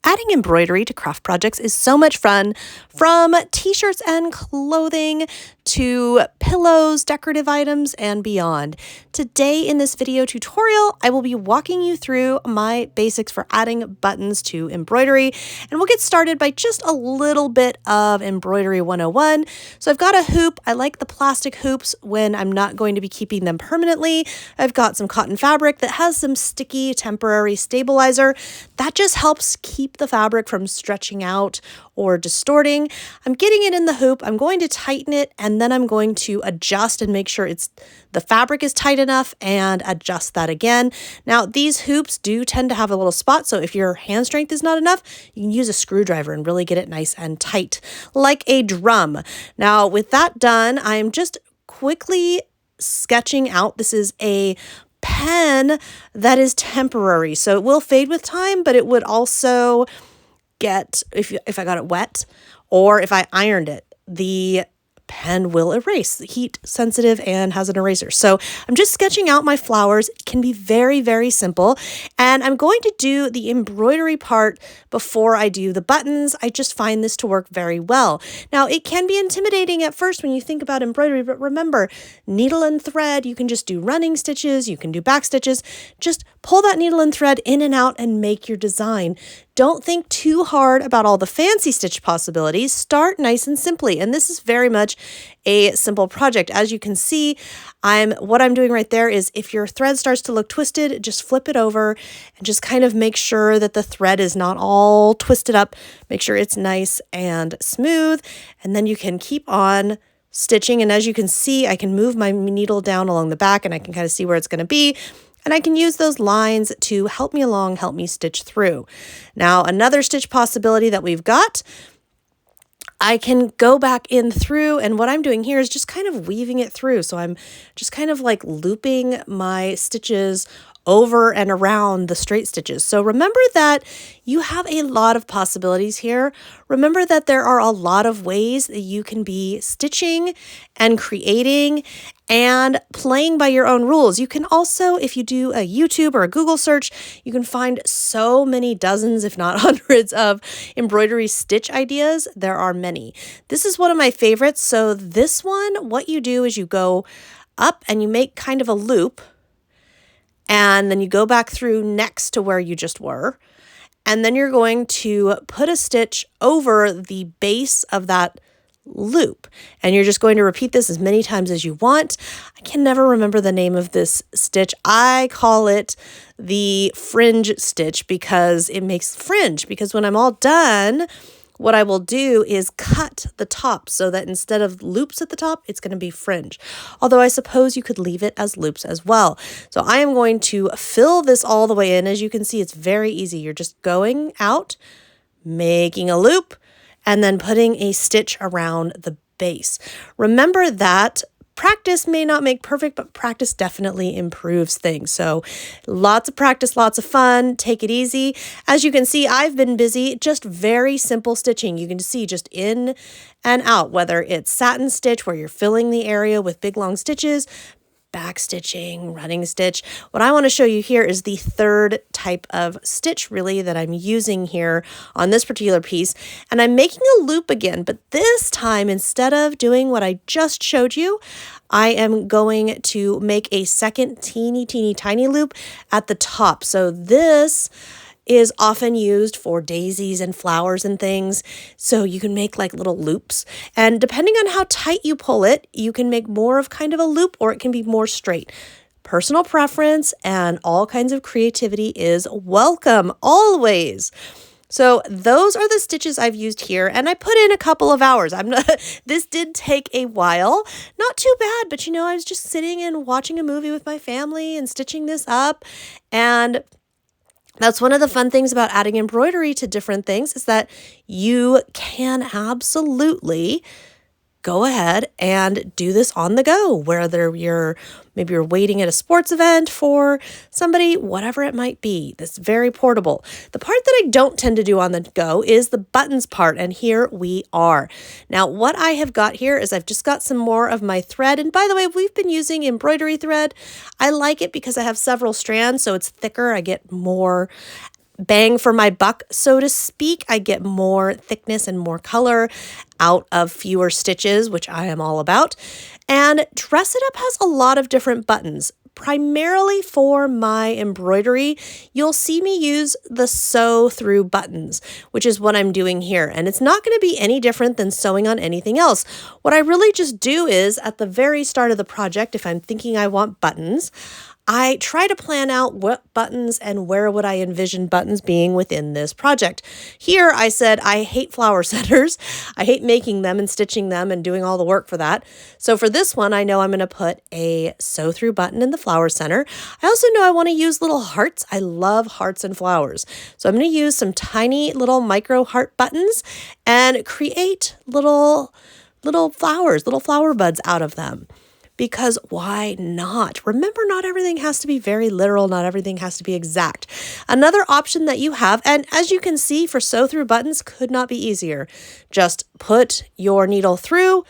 Adding embroidery to craft projects is so much fun, from t-shirts and clothing to pillows, decorative items, and beyond. Today in this video tutorial, I will be walking you through my basics for adding buttons to embroidery, and we'll get started by just a little bit of embroidery 101. So I've got a hoop. I like the plastic hoops when I'm not going to be keeping them permanently. I've got some cotton fabric that has some sticky temporary stabilizer. That just helps keep the fabric from stretching out or distorting. I'm getting it in the hoop. I'm going to tighten it, and then I'm going to adjust and make sure the fabric is tight enough and adjust that again. Now, these hoops do tend to have a little spot, so if your hand strength is not enough, you can use a screwdriver and really get it nice and tight, like a drum. Now, with that done, I'm just quickly sketching out. This is a pen that is temporary, so it will fade with time, but it would also get, if I got it wet or if I ironed it, the pen will erase. Heat sensitive and has an eraser. So I'm just sketching out my flowers. It can be very, very simple. And I'm going to do the embroidery part before I do the buttons. I just find this to work very well. Now, it can be intimidating at first when you think about embroidery, but remember, needle and thread, you can just do running stitches, you can do back stitches. Just pull that needle and thread in and out and make your design. Don't think too hard about all the fancy stitch possibilities. Start nice and simply. And this is very much a simple project. As you can see, what I'm doing right there is if your thread starts to look twisted, just flip it over and just kind of make sure that the thread is not all twisted up. Make sure it's nice and smooth. And then you can keep on stitching. And as you can see, I can move my needle down along the back and I can kind of see where it's going to be. And I can use those lines to help me along, help me stitch through. Now, another stitch possibility that we've got, I can go back in through, and what I'm doing here is just kind of weaving it through. So I'm just kind of like looping my stitches over and around the straight stitches. So remember that you have a lot of possibilities here. Remember that there are a lot of ways that you can be stitching and creating and playing by your own rules. You can also, if you do a YouTube or a Google search, you can find so many dozens, if not hundreds, of embroidery stitch ideas. There are many. This is one of my favorites. So this one, what you do is you go up and you make kind of a loop, and then you go back through next to where you just were. And then you're going to put a stitch over the base of that loop. And you're just going to repeat this as many times as you want. I can never remember the name of this stitch. I call it the fringe stitch because it makes fringe. Because when I'm all done, what I will do is cut the top so that instead of loops at the top, it's going to be fringe. Although I suppose you could leave it as loops as well. So I am going to fill this all the way in. As you can see, it's very easy. You're just going out, making a loop, and then putting a stitch around the base. Remember that practice may not make perfect, but practice definitely improves things. So lots of practice, lots of fun. Take it easy. As you can see, I've been busy, just very simple stitching. You can see just in and out, whether it's satin stitch where you're filling the area with big long stitches, back stitching, running stitch. What I want to show you here is the third type of stitch really that I'm using here on this particular piece. And I'm making a loop again, but this time instead of doing what I just showed you, I am going to make a second teeny tiny loop at the top. So this is often used for daisies and flowers and things. So you can make like little loops. And depending on how tight you pull it, you can make more of kind of a loop or it can be more straight. Personal preference and all kinds of creativity is welcome always. So those are the stitches I've used here, and I put in a couple of hours. This did take a while. Not too bad, but I was just sitting and watching a movie with my family and stitching this up. And that's one of the fun things about adding embroidery to different things is that you can absolutely go ahead and do this on the go, whether maybe you're waiting at a sports event for somebody, whatever it might be. That's very portable. The part that I don't tend to do on the go is the buttons part, and here we are. Now, what I have got here is I've just got some more of my thread, and by the way, we've been using embroidery thread. I like it because I have several strands, so it's thicker. I get more bang for my buck, so to speak. I get more thickness and more color out of fewer stitches, which I am all about. And Dress It Up has a lot of different buttons. Primarily for my embroidery, you'll see me use the sew through buttons, which is what I'm doing here. And it's not going to be any different than sewing on anything else. What I really just do is at the very start of the project, if I'm thinking I want buttons, I try to plan out what buttons and where would I envision buttons being within this project. Here I said I hate flower centers. I hate making them and stitching them and doing all the work for that. So for this one, I know I'm going to put a sew through button in the flower center. I also know I want to use little hearts. I love hearts and flowers. So I'm going to use some tiny little micro heart buttons and create little flowers, little flower buds out of them. Because why not? Remember, not everything has to be very literal. Not everything has to be exact. Another option that you have, and as you can see, for sew through buttons could not be easier. Just put your needle through,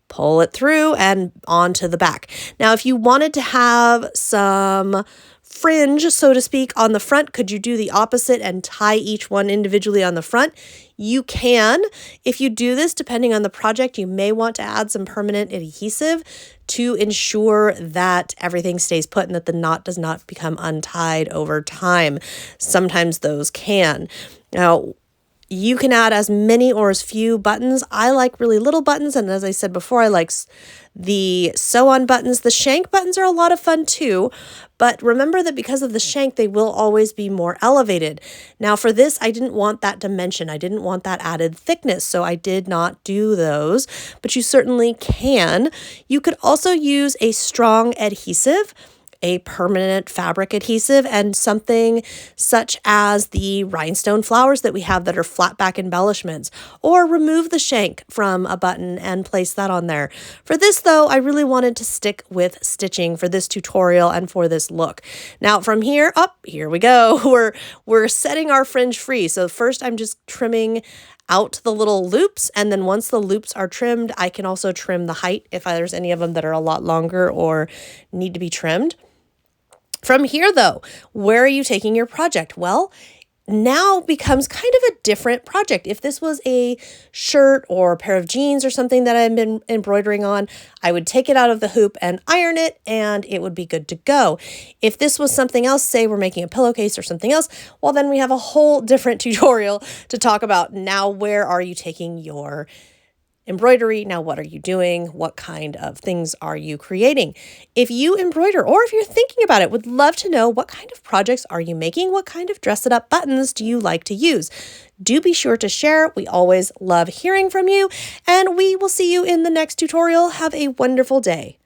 pull it through, and onto the back. Now, if you wanted to have some fringe, so to speak, on the front, could you do the opposite and tie each one individually on the front? You can. If you do this, depending on the project, you may want to add some permanent adhesive to ensure that everything stays put and that the knot does not become untied over time. Sometimes those can. Now, you can add as many or as few buttons. I like really little buttons, and as I said before, I like the sew-on buttons. The shank buttons are a lot of fun too, but remember that because of the shank, they will always be more elevated. Now for this, I didn't want that dimension. I didn't want that added thickness, so I did not do those, but you certainly can. You could also use a strong adhesive, a permanent fabric adhesive, and something such as the rhinestone flowers that we have that are flat back embellishments, or remove the shank from a button and place that on there. For this though, I really wanted to stick with stitching for this tutorial and for this look. Now from here up, here we go. We're setting our fringe free. So first I'm just trimming out the little loops, and then once the loops are trimmed, I can also trim the height if there's any of them that are a lot longer or need to be trimmed. From here, though, where are you taking your project? Well, now becomes kind of a different project. If this was a shirt or a pair of jeans or something that I've been embroidering on, I would take it out of the hoop and iron it, and it would be good to go. If this was something else, say we're making a pillowcase or something else, well, then we have a whole different tutorial to talk about. Now, where are you taking your embroidery? Now, what are you doing? What kind of things are you creating? If you embroider, or if you're thinking about it, would love to know what kind of projects are you making? What kind of dress it up buttons do you like to use? Do be sure to share. We always love hearing from you, and we will see you in the next tutorial. Have a wonderful day.